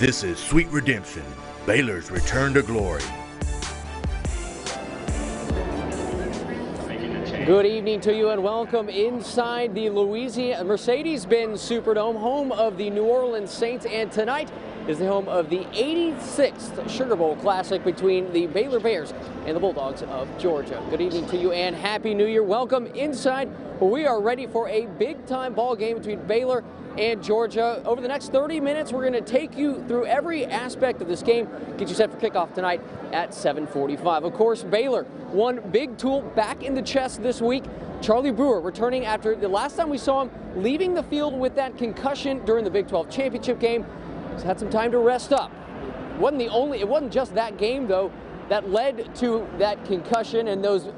This is Sweet Redemption, Baylor's return to glory. Good evening to you and welcome inside the Mercedes-Benz Superdome, home of the New Orleans Saints, and tonight is the home of the 86th Sugar Bowl Classic between the Baylor Bears and the Bulldogs of Georgia. Good evening to you and Happy New Year. Welcome inside where we are ready for a big-time ball game between Baylor and Georgia. Over the next 30 minutes, we're going to take you through every aspect of this game, get you set for kickoff tonight at 7:45. Of course, Baylor, one big tool back in the chest this week. Charlie Brewer returning after the last time we saw him leaving the field with that concussion during the Big 12 championship game. He's had some time to rest up. It wasn't just that game, though, that led to that concussion and those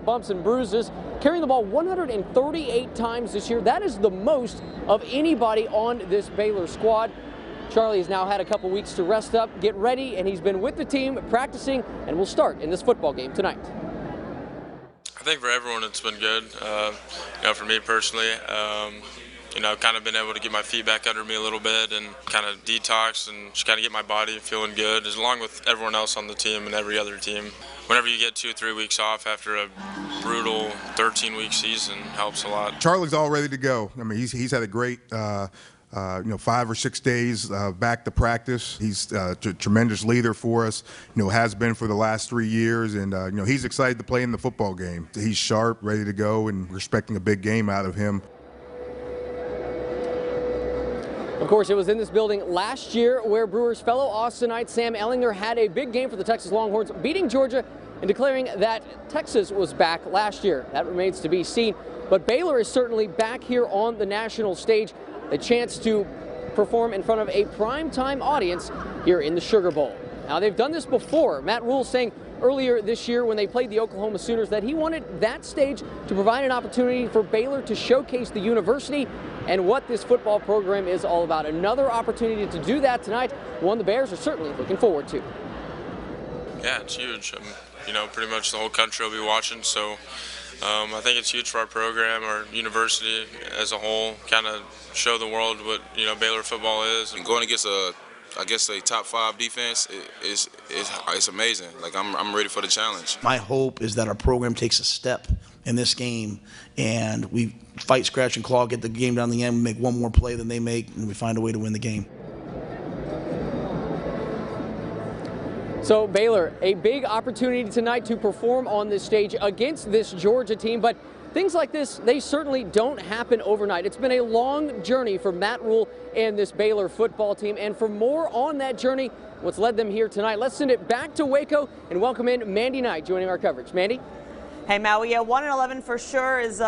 bumps and bruises. Carrying the ball 138 times this year. That is the most of anybody on this Baylor squad. Charlie has now had a couple weeks to rest up, get ready, and he's been with the team practicing and will start in this football game tonight. I think for everyone it's been good. For me personally, I've kind of been able to get my feet back under me a little bit and kind of detox and just kind of get my body feeling good, along with everyone else on the team and every other team. Whenever you get 2 or 3 weeks off after a brutal 13-week season, helps a lot. Charlie's all ready to go. I mean, he's had a great 5 or 6 days back to practice. He's a tremendous leader for us, has been for the last 3 years, and he's excited to play in the football game. He's sharp, ready to go, and we're expecting a big game out of him. Of course, it was in this building last year where Brewers fellow Austinite Sam Ehlinger had a big game for the Texas Longhorns, beating Georgia and declaring that Texas was back last year. That remains to be seen. But Baylor is certainly back here on the national stage, a chance to perform in front of a primetime audience here in the Sugar Bowl. Now, they've done this before. Matt Rhule saying earlier this year when they played the Oklahoma Sooners that he wanted that stage to provide an opportunity for Baylor to showcase the university and what this football program is all about. Another opportunity to do that tonight, one the Bears are certainly looking forward to. Yeah, it's huge. Pretty much the whole country will be watching, so I think it's huge for our program, our university as a whole, kind of show the world what Baylor football is. And going against a top 5 defense it's amazing. Like I'm ready for the challenge. My hope is that our program takes a step in this game and we fight, scratch, and claw, get the game down the end, we make one more play than they make, and we find a way to win the game. So Baylor, a big opportunity tonight to perform on this stage against this Georgia team, but things like this, they certainly don't happen overnight. It's been a long journey for Matt Rhule and this Baylor football team, and for more on that journey, what's led them here tonight, let's send it back to Waco and welcome in Mandy Knight joining our coverage. Mandy? Hey, Maui, yeah, 1-11 for sure is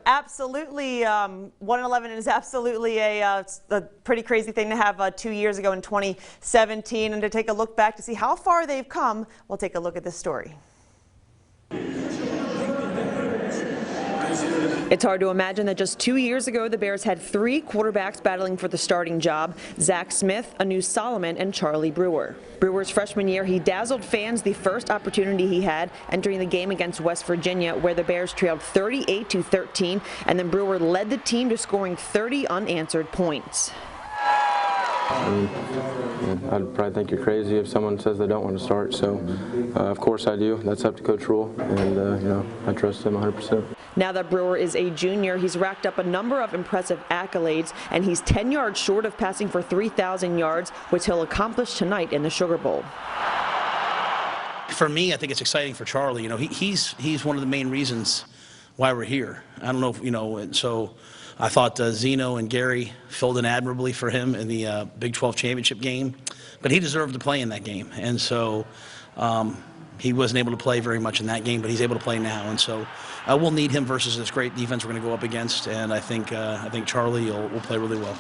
absolutely 1-11 is absolutely a pretty crazy thing to have 2 years ago in 2017, and to take a look back to see how far they've come, we'll take a look at this story. It's hard to imagine that just 2 years ago, the Bears had 3 quarterbacks battling for the starting job: Zach Smith, Anu Solomon, and Charlie Brewer. Brewer's freshman year, he dazzled fans the first opportunity he had entering the game against West Virginia, where the Bears trailed 38-13, and then Brewer led the team to scoring 30 unanswered points. I'd probably think you're crazy if someone says they don't want to start. So, of course I do. That's up to Coach Rhule, and I trust him 100%. Now that Brewer is a junior, he's racked up a number of impressive accolades, and he's 10 yards short of passing for 3,000 yards, which he'll accomplish tonight in the Sugar Bowl. For me, I think it's exciting for Charlie. He's one of the main reasons why we're here. I don't know if, and so I thought Zeno and Gary filled in admirably for him in the Big 12 championship game, but he deserved to play in that game. And so he wasn't able to play very much in that game, but he's able to play now. And so we'll need him versus this great defense we're going to go up against. And I think Charlie will play really well.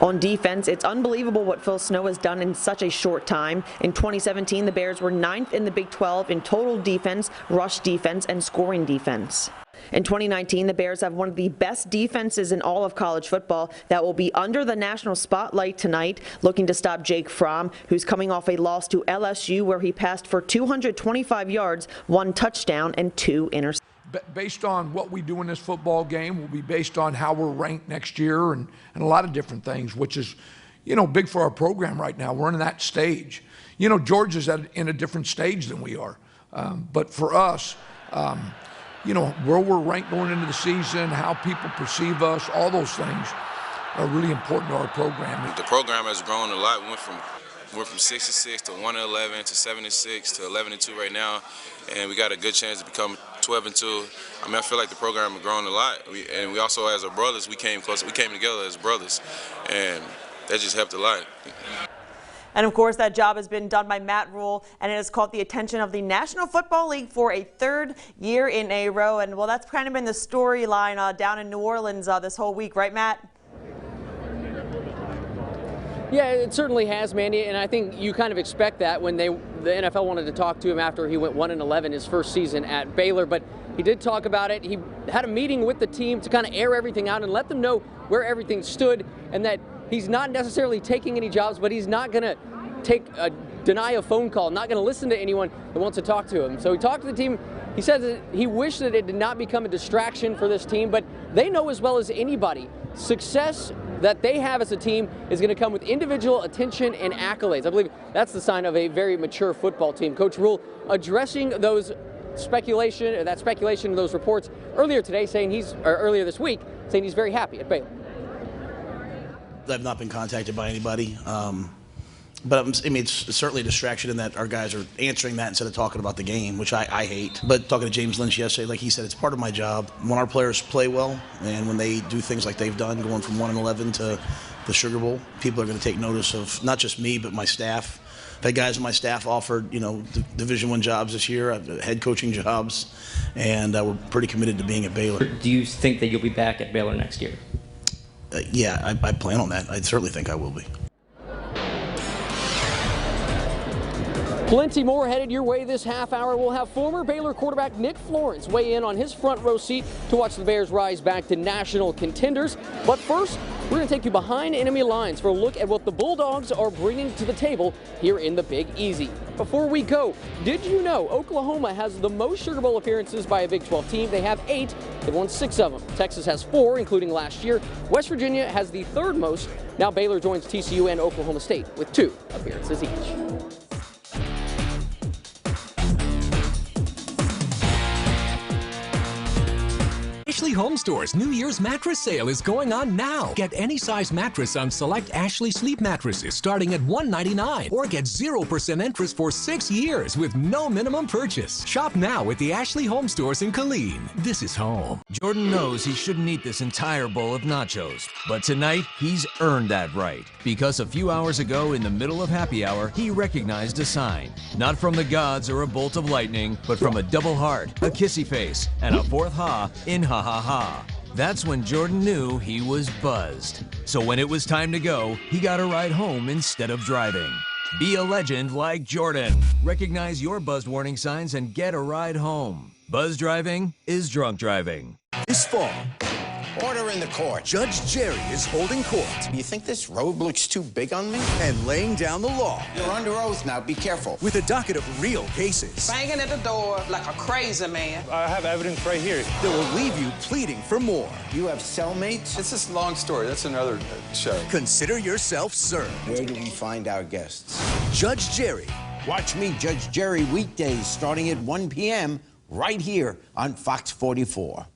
On defense, it's unbelievable what Phil Snow has done in such a short time. In 2017, the Bears were 9th in the Big 12 in total defense, rush defense, and scoring defense. In 2019, the Bears have one of the best defenses in all of college football that will be under the national spotlight tonight, looking to stop Jake Fromm, who's coming off a loss to LSU where he passed for 225 yards, 1 touchdown, and 2 interceptions. Based on what we do in this football game will be based on how we're ranked next year and a lot of different things, which is, you know, big for our program right now. We're in that stage. You know, Georgia's in a different stage than we are. But for us, you know, where we're ranked going into the season, how people perceive us, all those things are really important to our program. The program has grown a lot. We went from 6-6 to 1-11 to 7-6 to 11-2 right now, and we got a good chance to become 12-2. I mean, I feel like the program has grown a lot. And we also, as our brothers, we came close. We came together as brothers, and that just helped a lot. And of course, that job has been done by Matt Rhule, and it has caught the attention of the National Football League for a third year in a row. And well, that's kind of been the storyline down in New Orleans this whole week, right, Matt? Yeah, it certainly has, Mandy, and I think you kind of expect that when the NFL wanted to talk to him after he went 1-11 his first season at Baylor. But he did talk about it. He had a meeting with the team to kind of air everything out and let them know where everything stood, and that he's not necessarily taking any jobs, but he's not going to deny a phone call, not going to listen to anyone that wants to talk to him. So he talked to the team. He said that he wished that it did not become a distraction for this team, but they know as well as anybody, success that they have as a team is going to come with individual attention and accolades. I believe that's the sign of a very mature football team. Coach Rhule addressing those speculation, and those reports earlier today, earlier this week, saying he's very happy at Baylor. I've not been contacted by anybody. But I mean, it's certainly a distraction in that our guys are answering that instead of talking about the game, which I hate. But talking to James Lynch yesterday, like he said, it's part of my job. When our players play well and when they do things like they've done, going from 1-11 to the Sugar Bowl, people are going to take notice of not just me, but my staff. I've had guys on my staff offered, you know, Division I jobs this year, head coaching jobs, and we're pretty committed to being at Baylor. Do you think that you'll be back at Baylor next year? Yeah, I plan on that. I certainly think I will be. Plenty more headed your way this half hour. We'll have former Baylor quarterback Nick Florence weigh in on his front row seat to watch the Bears rise back to national contenders. But first, we're going to take you behind enemy lines for a look at what the Bulldogs are bringing to the table here in the Big Easy. Before we go, did you know Oklahoma has the most Sugar Bowl appearances by a Big 12 team? They have 8. They've won 6 of them. Texas has 4, including last year. West Virginia has the 3rd most. Now Baylor joins TCU and Oklahoma State with 2 appearances each. Ashley Home Store's New Year's mattress sale is going on now. Get any size mattress on select Ashley Sleep mattresses starting at $199, or get 0% interest for 6 years with no minimum purchase. Shop now at the Ashley Home Stores in Killeen. This is home. Jordan knows he shouldn't eat this entire bowl of nachos, but tonight he's earned that right, because a few hours ago in the middle of happy hour, he recognized a sign. Not from the gods or a bolt of lightning, but from a double heart, a kissy face, and a 4th ha in ha ha ha. That's when Jordan knew he was buzzed. So when it was time to go, he got a ride home instead of driving. Be a legend like Jordan. Recognize your buzzed warning signs and get a ride home. Buzz driving is drunk driving. This fall, Order in the court. Judge Jerry is holding court. You think this robe looks too big on me? And laying down the law. You're under oath now. Be careful. With a docket of real cases. Banging at the door like a crazy man. I have evidence right here. That will leave you pleading for more. You have cellmates? It's this long story. That's another show. Consider yourself served. Where do we find our guests? Judge Jerry. Watch me, Judge Jerry, weekdays starting at 1 p.m. right here on Fox 44.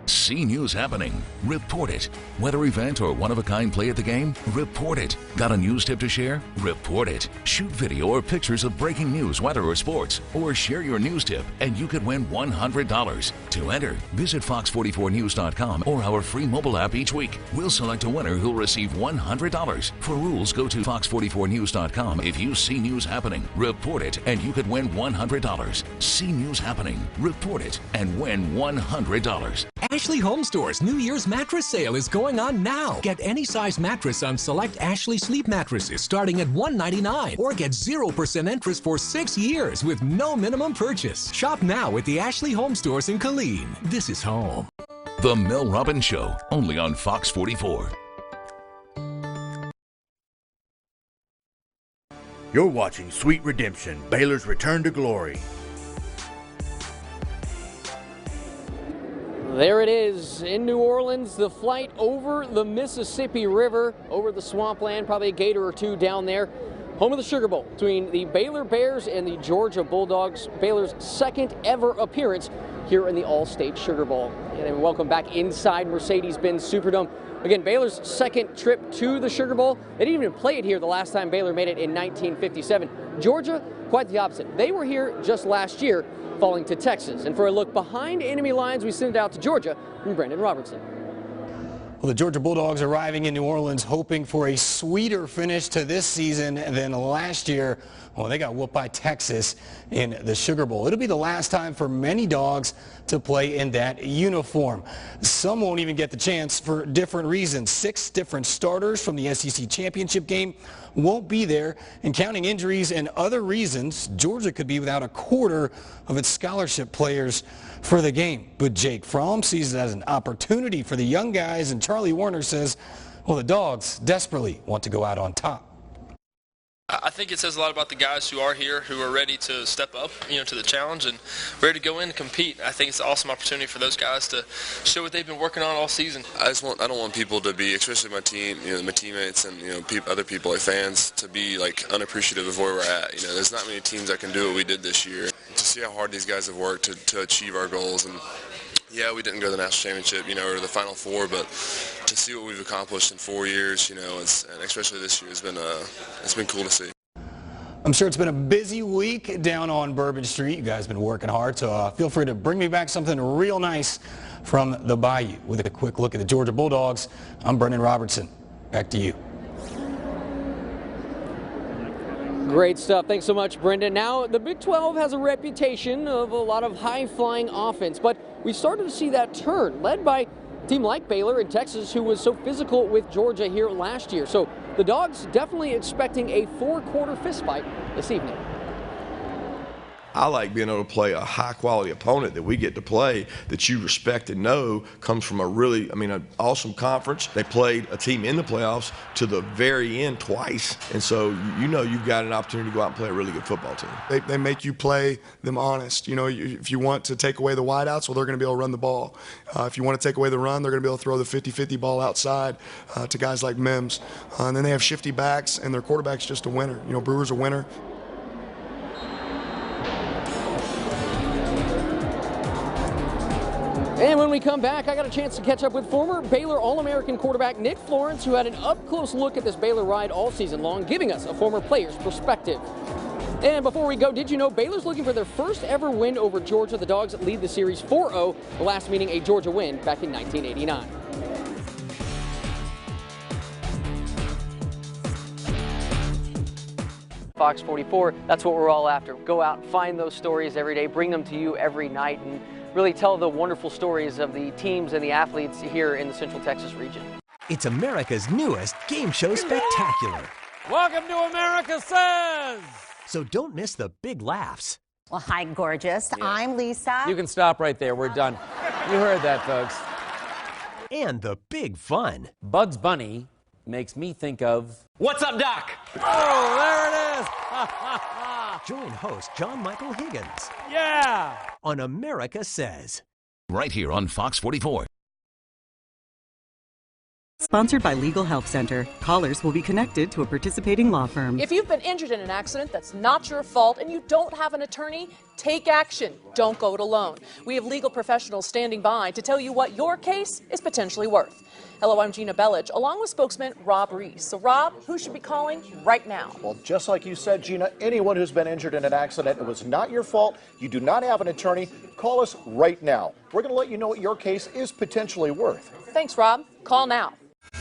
See news happening. Report it. Weather event or one-of-a-kind play at the game? Report it. Got a news tip to share? Report it. Shoot video or pictures of breaking news, weather, or sports, or share your news tip, and you could win $100. To enter, visit fox44news.com or our free mobile app each week. We'll select a winner who'll receive $100. For rules, go to fox44news.com. If you see news happening, report it, and you could win $100. See news happening, report it, and win $100. Ashley Home Store's New Year's mattress sale is going on now. Get any size mattress on select Ashley Sleep mattresses starting at $199, or get 0% interest for 6 years with no minimum purchase. Shop now at the Ashley Home Stores in Killeen. This is home. The Mel Robbins Show, only on Fox 44. You're watching Sweet Redemption, Baylor's return to glory. There it is in New Orleans, the flight over the Mississippi River, over the swampland, probably a gator or two down there. Home of the Sugar Bowl between the Baylor Bears and the Georgia Bulldogs. Baylor's second ever appearance here in the All-State Sugar Bowl. And welcome back inside Mercedes-Benz Superdome. Again, Baylor's second trip to the Sugar Bowl. They didn't even play it here the last time Baylor made it in 1957. Georgia, quite the opposite. They were here just last year, falling to Texas. And for a look behind enemy lines, we send it out to Georgia from Brendan Robertson. Well, the Georgia Bulldogs arriving in New Orleans hoping for a sweeter finish to this season than last year. Well, they got whooped by Texas in the Sugar Bowl. It'll be the last time for many Dogs to play in that uniform. Some won't even get the chance for different reasons. 6 different starters from the SEC championship game won't be there, and counting injuries and other reasons, Georgia could be without a quarter of its scholarship players for the game. But Jake Fromm sees it as an opportunity for the young guys, and Charlie Warner says, well, the Dogs desperately want to go out on top. I think it says a lot about the guys who are here, who are ready to step up, to the challenge and ready to go in and compete. I think it's an awesome opportunity for those guys to show what they've been working on all season. I don't want people to be, especially my team, my teammates and other people like fans, to be like unappreciative of where we're at. There's not many teams that can do what we did this year. To see how hard these guys have worked to achieve our goals, and yeah, we didn't go to the national championship, or the Final Four, but to see what we've accomplished in 4 years, and especially this year, it's been cool to see. I'm sure it's been a busy week down on Bourbon Street. You guys have been working hard, so feel free to bring me back something real nice from the Bayou. With a quick look at the Georgia Bulldogs, I'm Brendan Robertson. Back to you. Great stuff. Thanks so much, Brendan. Now, the Big 12 has a reputation of a lot of high-flying offense, but we started to see that turn, led by a team like Baylor in Texas, who was so physical with Georgia here last year. So the Dogs definitely expecting a 4-quarter fistfight this evening. I like being able to play a high-quality opponent that we get to play that you respect and know comes from an awesome conference. They played a team in the playoffs to the very end twice, and so you've got an opportunity to go out and play a really good football team. They make you play them honest. If you want to take away the wideouts, well, they're going to be able to run the ball. If you want to take away the run, they're going to be able to throw the 50-50 ball outside to guys like Mims. And then they have shifty backs, and their quarterback's just a winner. Brewer's a winner. And when we come back, I got a chance to catch up with former Baylor All-American quarterback Nick Florence, who had an up-close look at this Baylor ride all season long, giving us a former player's perspective. And before we go, did you know Baylor's looking for their first ever win over Georgia? The Dogs lead the series 4-0, the last meeting a Georgia win back in 1989. Fox 44, that's what we're all after. Go out, find those stories every day, bring them to you every night, and really tell the wonderful stories of the teams and the athletes here in the Central Texas region. It's America's newest game show spectacular. Welcome to America Says! So don't miss the big laughs. Well, hi, gorgeous. Yeah. I'm Lisa. You can stop right there. We're done. You heard that, folks. And the big fun. Bugs Bunny makes me think of... What's up, Doc? Oh, there it is! Join host John Michael Higgins. Yeah! On America Says. Right here on Fox 44. Sponsored by Legal Help Center. Callers will be connected to a participating law firm. If you've been injured in an accident that's not your fault and you don't have an attorney, take action. Don't go it alone. We have legal professionals standing by to tell you what your case is potentially worth. Hello, I'm Gina Bellich, along with spokesman Rob Reese. So, Rob, who should be calling right now? Well, just like you said, Gina, anyone who's been injured in an accident, it was not your fault, you do not have an attorney, call us right now. We're going to let you know what your case is potentially worth. Thanks, Rob. Call now.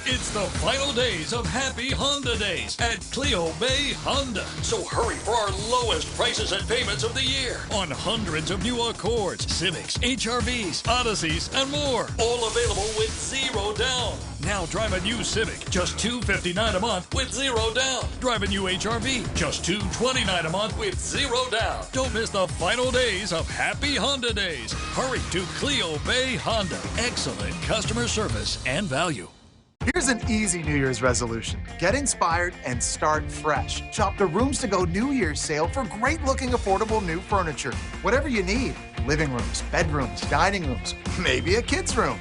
It's the final days of Happy Honda Days at Cleo Bay Honda. So hurry for our lowest prices and payments of the year on hundreds of new Accords, Civics, HRVs, Odysseys, and more. All available with zero down. Now drive a new Civic, just $259 a month with zero down. Drive a new HRV, just $229 a month with zero down. Don't miss the final days of Happy Honda Days. Hurry to Cleo Bay Honda. Excellent customer service and value. Here's an easy New Year's resolution. Get inspired and start fresh. Shop the Rooms to Go New Year's sale for great-looking, affordable new furniture. Whatever you need. living rooms, bedrooms, dining rooms, maybe a kid's room.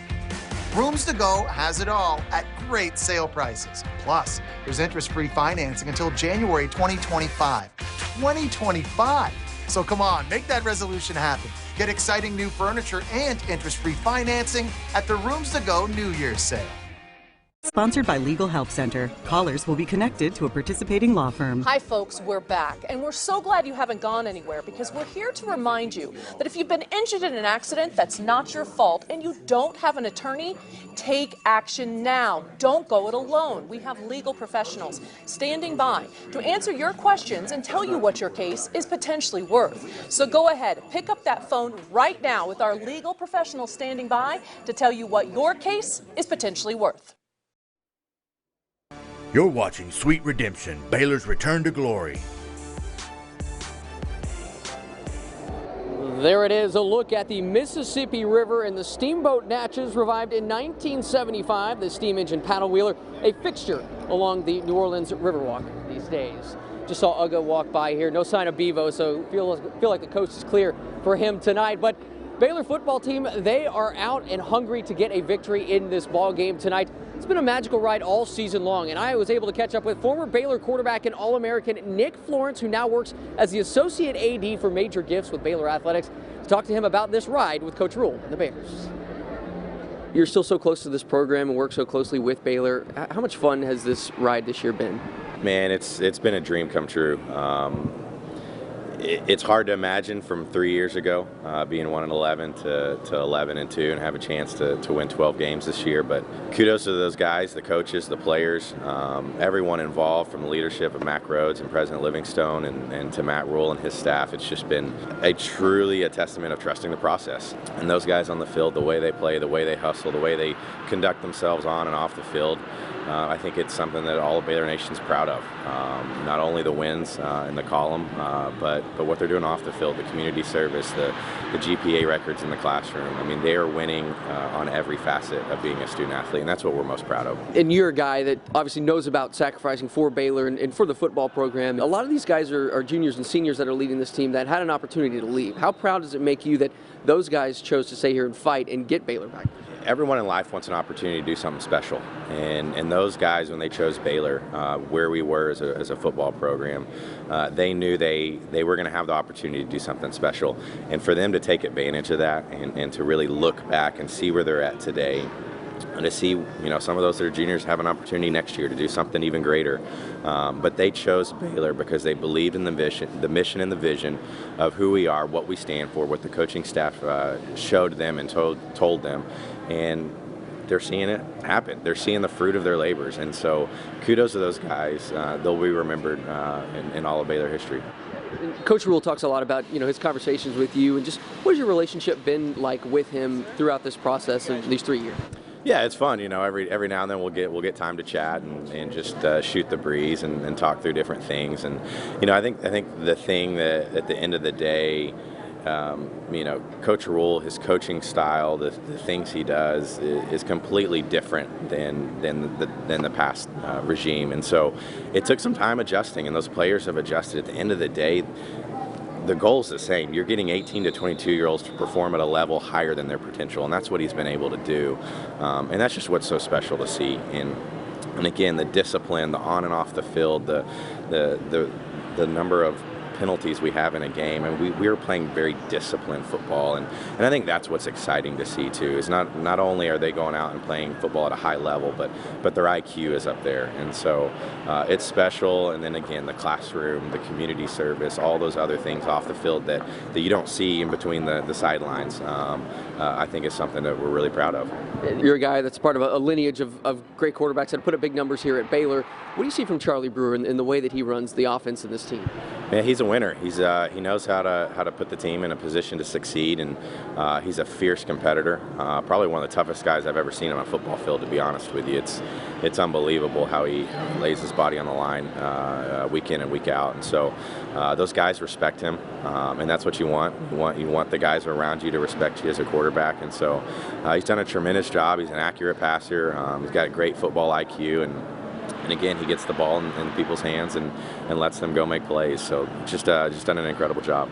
Rooms to Go has it all at great sale prices. Plus, there's interest-free financing until January 2025. 2025! So come on, make that resolution happen. Get exciting new furniture and interest-free financing at the Rooms to Go New Year's sale. Sponsored by Legal Help Center. Callers will be connected to a participating law firm. Hi, folks. We're back, and we're so glad you haven't gone anywhere because we're here to remind you that if you've been injured in an accident that's not your fault and you don't have an attorney, take action now. Don't go it alone. We have legal professionals standing by to answer your questions and tell you what your case is potentially worth. So go ahead, pick up that phone right now with our legal professionals standing by to tell you what your case is potentially worth. You're watching Sweet Redemption, Baylor's Return to Glory. There it is, a look at the Mississippi River and the steamboat Natchez, revived in 1975. The steam engine paddle wheeler, a fixture along the New Orleans Riverwalk these days. Just saw Uga walk by here, no sign of Bevo, so feel like the coast is clear for him tonight. But Baylor football team, they are out and hungry to get a victory in this ball game tonight. It's been a magical ride all season long, and I was able to catch up with former Baylor quarterback and All-American Nick Florence, who now works as the Associate AD for Major Gifts with Baylor Athletics, to talk to him about this ride with Coach Rule and the Bears. You're still so close to this program and work so closely with Baylor. How much fun has this ride this year been? Man, it's been a dream come true. It's hard to imagine from 3 years ago being 1-11 to 11-2 and have a chance to win 12 games this year. But kudos to those guys, the coaches, the players, everyone involved, from the leadership of Mack Rhodes and President Livingstone and to Matt Rule and his staff. It's just been truly a testament of trusting the process. And those guys on the field, the way they play, the way they hustle, the way they conduct themselves on and off the field, I think it's something that all of Baylor Nation's proud of. Not only the wins in the column, but what they're doing off the field, the community service, the GPA records in the classroom. I mean, they are winning on every facet of being a student athlete, and that's what we're most proud of. And you're a guy that obviously knows about sacrificing for Baylor and for the football program. A lot of these guys are juniors and seniors that are leading this team that had an opportunity to leave. How proud does it make you that those guys chose to stay here and fight and get Baylor back? Everyone in life wants an opportunity to do something special, and those guys, when they chose Baylor, where we were as a football program, they knew they were going to have the opportunity to do something special, and for them to take advantage of that and to really look back and see where they're at today, and to see, some of those that are juniors have an opportunity next year to do something even greater. But they chose Baylor because they believed in the mission and the vision of who we are, what we stand for, what the coaching staff showed them and told them. And they're seeing it happen. They're seeing the fruit of their labors. And so kudos to those guys. They'll be remembered in all of Baylor history. Coach Rule talks a lot about, his conversations with you, and just what has your relationship been like with him throughout this process of these 3 years? Yeah, it's fun. Every now and then we'll get time to chat and just shoot the breeze and talk through different things. And I think the thing that at the end of the day, Coach Rule, his coaching style, the things he does is completely different than the past regime. And so it took some time adjusting, and those players have adjusted. At the end of the day, the goal is the same. You're getting 18 to 22-year-olds to perform at a level higher than their potential, and that's what he's been able to do. And that's just what's so special to see. And again, the discipline, the on and off the field, the number of penalties we have in a game, and we are playing very disciplined football, and I think that's what's exciting to see too. Is not only are they going out and playing football at a high level, but their IQ is up there, and so it's special. And then again, the classroom, the community service, all those other things off the field that you don't see in between the sidelines, I think is something that we're really proud of. You're a guy that's part of a lineage of great quarterbacks that put up big numbers here at Baylor. What do you see from Charlie Brewer in the way that he runs the offense in this team? Man, he's a winner. He knows how to put the team in a position to succeed, and he's a fierce competitor. Probably one of the toughest guys I've ever seen on a football field, to be honest with you. It's unbelievable how he lays his body on the line week in and week out. And so those guys respect him, and that's what you want. You want the guys around you to respect you as a quarterback. And so he's done a tremendous job. He's an accurate passer. He's got a great football IQ, and again, he gets the ball in people's hands and lets them go make plays. So just done an incredible job.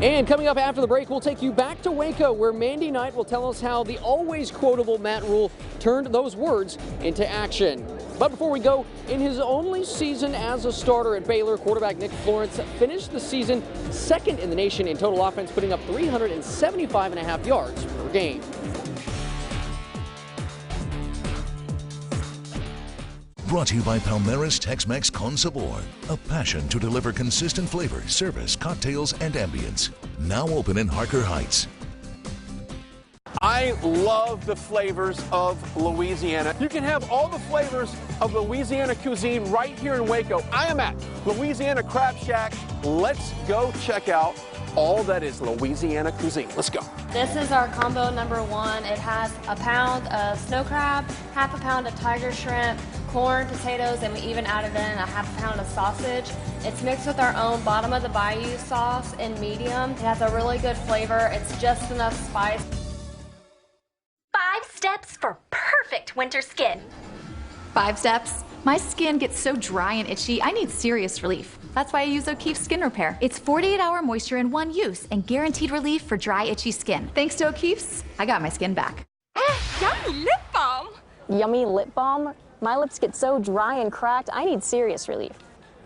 And coming up after the break, we'll take you back to Waco, where Mandy Knight will tell us how the always quotable Matt Rhule turned those words into action. But before we go, in his only season as a starter at Baylor, quarterback Nick Florence finished the season second in the nation in total offense, putting up 375.5 yards per game. Brought to you by Palmera's Tex-Mex Con Sabor, a passion to deliver consistent flavor, service, cocktails, and ambience. Now open in Harker Heights. I love the flavors of Louisiana. You can have all the flavors of Louisiana cuisine right here in Waco. I am at Louisiana Crab Shack. Let's go check out all that is Louisiana cuisine. Let's go. This is our combo number one. It has a pound of snow crab, half a pound of tiger shrimp, corn, potatoes, and we even added in a half a pound of sausage. It's mixed with our own bottom of the bayou sauce in medium. It has a really good flavor. It's just enough spice. 5 steps for perfect winter skin. 5 steps? My skin gets so dry and itchy, I need serious relief. That's why I use O'Keefe's Skin Repair. It's 48-hour moisture in one use and guaranteed relief for dry, itchy skin. Thanks to O'Keefe's, I got my skin back. Yummy lip balm. Yummy lip balm? My lips get so dry and cracked, I need serious relief.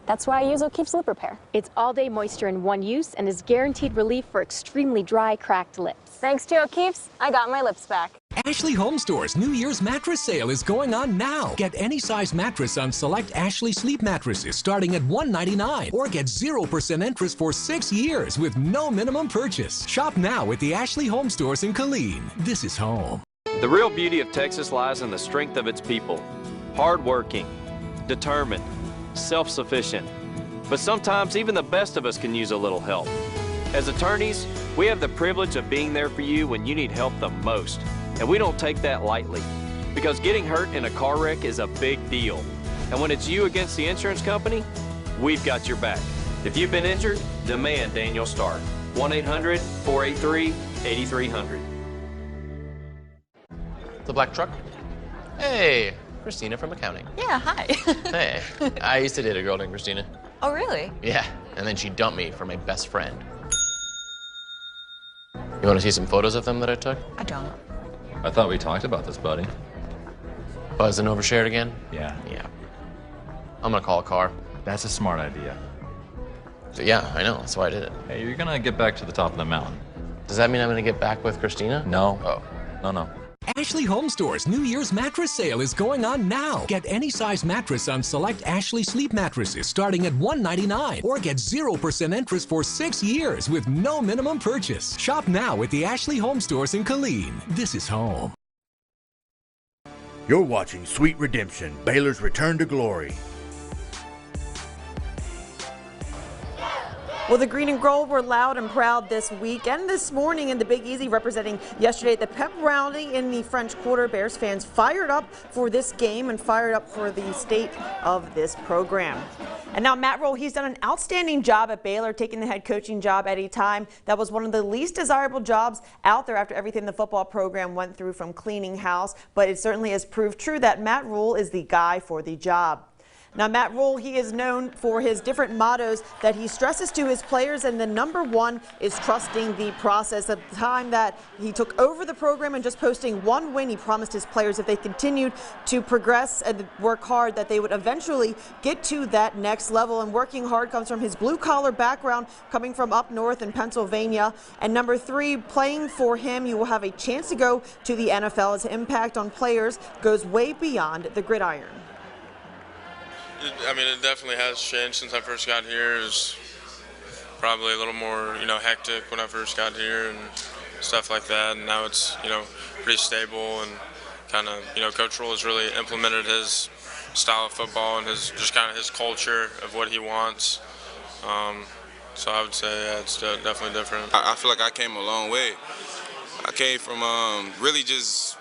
That's why I use O'Keefe's Lip Repair. It's all-day moisture in one use and is guaranteed relief for extremely dry, cracked lips. Thanks to O'Keefe's, I got my lips back. Ashley Home Store's New Year's mattress sale is going on now. Get any size mattress on select Ashley Sleep mattresses starting at $199 or get 0% interest for 6 years with no minimum purchase. Shop now at the Ashley Home Stores in Killeen. This is home. The real beauty of Texas lies in the strength of its people. Hardworking, determined, self-sufficient. But sometimes even the best of us can use a little help. As attorneys, we have the privilege of being there for you when you need help the most. And we don't take that lightly, because getting hurt in a car wreck is a big deal. And when it's you against the insurance company, we've got your back. If you've been injured, demand Daniel Stark. 1-800-483-8300. The black truck? Hey, Christina from accounting. Yeah, hi. Hey, I used to date a girl named Christina. Oh, really? Yeah, and then she dumped me for my best friend. You want to see some photos of them that I took? I don't. I thought we talked about this, buddy. Buzz and overshared again? Yeah. Yeah. I'm gonna call a car. That's a smart idea. So, yeah, I know. That's why I did it. Hey, you're gonna get back to the top of the mountain. Does that mean I'm gonna get back with Christina? No. Oh. No. Ashley Home Store's New Year's mattress sale is going on now. Get any size mattress on select Ashley Sleep mattresses starting at $199 or get 0% interest for 6 years with no minimum purchase. Shop now at the Ashley Home Stores in Killeen. This is home. You're watching Sweet Redemption, Baylor's return to glory. Well, the green and gold were loud and proud this week and this morning in the Big Easy, representing yesterday at the pep rally in the French Quarter. Bears fans fired up for this game and fired up for the state of this program. And now Matt Rhule, he's done an outstanding job at Baylor, taking the head coaching job at a time that was one of the least desirable jobs out there after everything the football program went through, from cleaning house. But it certainly has proved true that Matt Rhule is the guy for the job. Now, Matt Rhule, he is known for his different mottos that he stresses to his players, and the number one is trusting the process. At the time that he took over the program and just posting one win, he promised his players if they continued to progress and work hard, that they would eventually get to that next level. And working hard comes from his blue-collar background, coming from up north in Pennsylvania. And number three, playing for him, you will have a chance to go to the NFL. His impact on players goes way beyond the gridiron. I mean, it definitely has changed since I first got here. It was probably a little more, hectic when I first got here and stuff like that. And now it's, pretty stable, and kind of, Coach Rhule has really implemented his style of football and his culture of what he wants. So I would say, yeah, it's definitely different. I feel like I came a long way. I came from really just,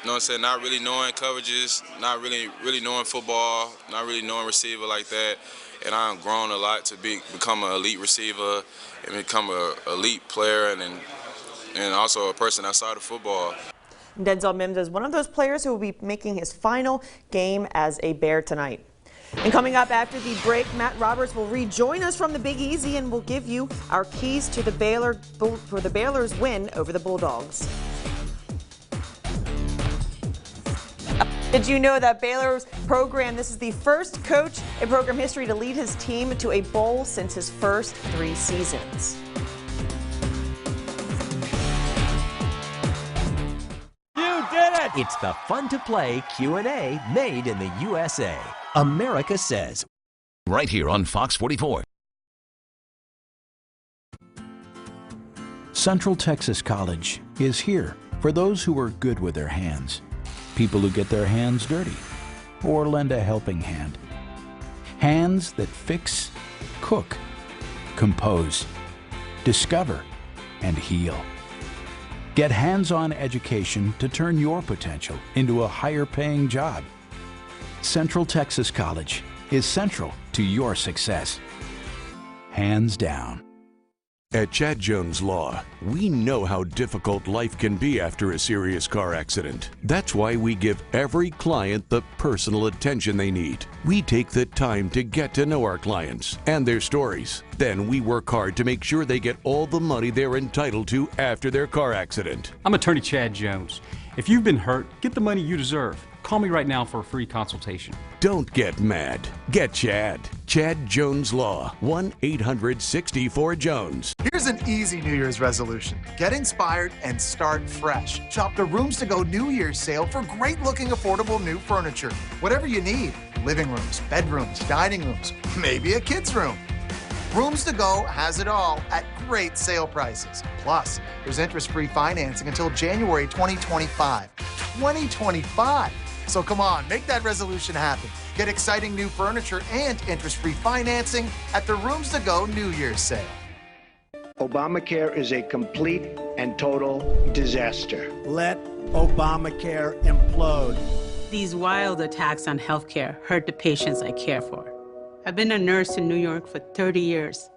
not really knowing coverages, not really knowing football, not really knowing receiver like that. And I've grown a lot to become an elite receiver and become an elite player, and also a person outside of football. Denzel Mims is one of those players who will be making his final game as a Bear tonight. And coming up after the break, Matt Roberts will rejoin us from the Big Easy and will give you our keys to the Baylor's win over the Bulldogs. Did you know that Baylor's program, this is the first coach in program history to lead his team to a bowl since his first 3 seasons? You did it! It's the fun to play Q&A made in the USA. America Says. Right here on Fox 44. Central Texas College is here for those who are good with their hands. People who get their hands dirty or lend a helping hand. Hands that fix, cook, compose, discover, and heal. Get hands-on education to turn your potential into a higher-paying job. Central Texas College is central to your success. Hands down. At Chad Jones Law, we know how difficult life can be after a serious car accident. That's why we give every client the personal attention they need. We take the time to get to know our clients and their stories. Then we work hard to make sure they get all the money they're entitled to after their car accident. I'm Attorney Chad Jones. If you've been hurt, get the money you deserve. Call me right now for a free consultation. Don't get mad. Get Chad. Chad Jones Law. 1-800-64-JONES. Here's an easy New Year's resolution. Get inspired and start fresh. Shop the Rooms to Go New Year's sale for great-looking, affordable new furniture. Whatever you need. Living rooms, bedrooms, dining rooms, maybe a kid's room. Rooms to Go has it all at great sale prices. Plus, there's interest-free financing until January 2025. 2025! So come on, make that resolution happen. Get exciting new furniture and interest-free financing at the Rooms to Go New Year's sale. Obamacare is a complete and total disaster. Let Obamacare implode. These wild attacks on healthcare hurt the patients I care for. I've been a nurse in New York for 30 years.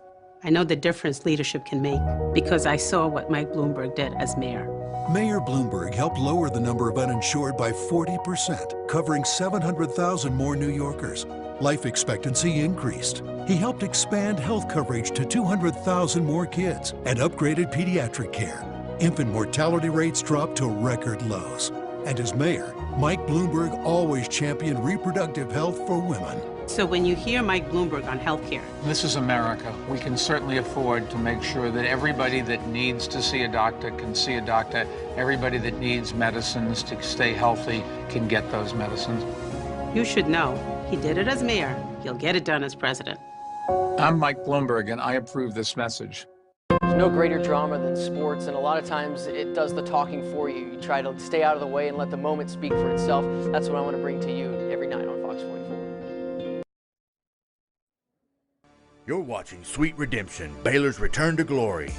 I know the difference leadership can make because I saw what Mike Bloomberg did as mayor. Mayor Bloomberg helped lower the number of uninsured by 40%, covering 700,000 more New Yorkers. Life expectancy increased. He helped expand health coverage to 200,000 more kids and upgraded pediatric care. Infant mortality rates dropped to record lows. And as mayor, Mike Bloomberg always championed reproductive health for women. So when you hear Mike Bloomberg on healthcare, this is America. We can certainly afford to make sure that everybody that needs to see a doctor can see a doctor. Everybody that needs medicines to stay healthy can get those medicines. you should know he did it as mayor. He'll get it done as president. I'm Mike Bloomberg, and I approve this message. There's no greater drama than sports, and a lot of times it does the talking for you. You try to stay out of the way and let the moment speak for itself. That's what I want to bring to you every night on Fox 44. You're watching Sweet Redemption, Baylor's Return to Glory.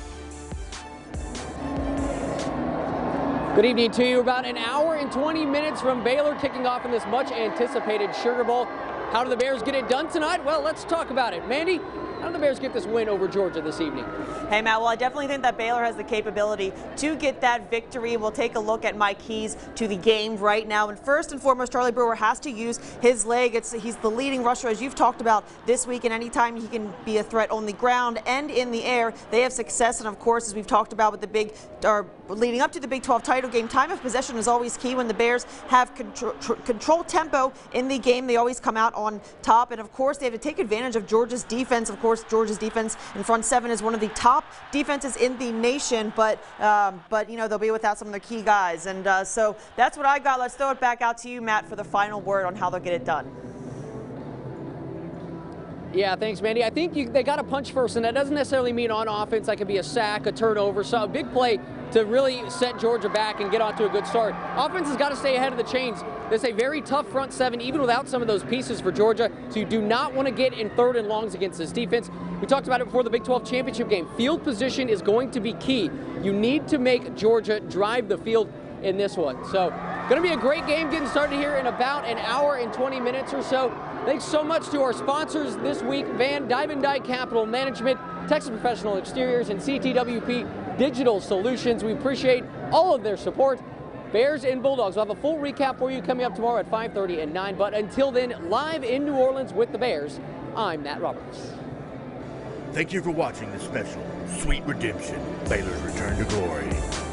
Good evening to you. About an hour and 20 minutes from Baylor kicking off in this much-anticipated Sugar Bowl. How do the Bears get it done tonight? Well, let's talk about it. Mandy, how do the Bears get this win over Georgia this evening? Hey, Matt, well, I definitely think that Baylor has the capability to get that victory. We'll take a look at my keys to the game right now. And first and foremost, Charlie Brewer has to use his leg. He's the leading rusher, as you've talked about this week, and anytime he can be a threat on the ground and in the air, they have success. And, of course, as we've talked about with the leading up to the Big 12 title game, time of possession is always key. When the Bears have control tempo in the game, they always come out on top. And, of course, they have to take advantage of Georgia's defense. Of course, Georgia's defense in front seven is one of the top defenses in the nation, but you know, they'll be without some of their key guys. And so that's what I got. Let's throw it back out to you, Matt, for the final word on how they'll get it done. Yeah, thanks, Mandy. I think they got to punch first, and that doesn't necessarily mean on offense. That could be a sack, a turnover, so a big play to really set Georgia back and get off to a good start. Offense has got to stay ahead of the chains. It's a very tough front seven, even without some of those pieces for Georgia, so you do not want to get in third and longs against this defense. We talked about it before the Big 12 championship game. Field position is going to be key. You need to make Georgia drive the field in this one. So, going to be a great game getting started here in about an hour and 20 minutes or so. Thanks so much to our sponsors this week, Van Dyke Capital Management, Texas Professional Exteriors, and CTWP Digital Solutions. We appreciate all of their support. Bears and Bulldogs. We'll have a full recap for you coming up tomorrow at 5:30 and 9. But until then, live in New Orleans with the Bears, I'm Nat Roberts. Thank you for watching this special Sweet Redemption, Baylor's Return to Glory.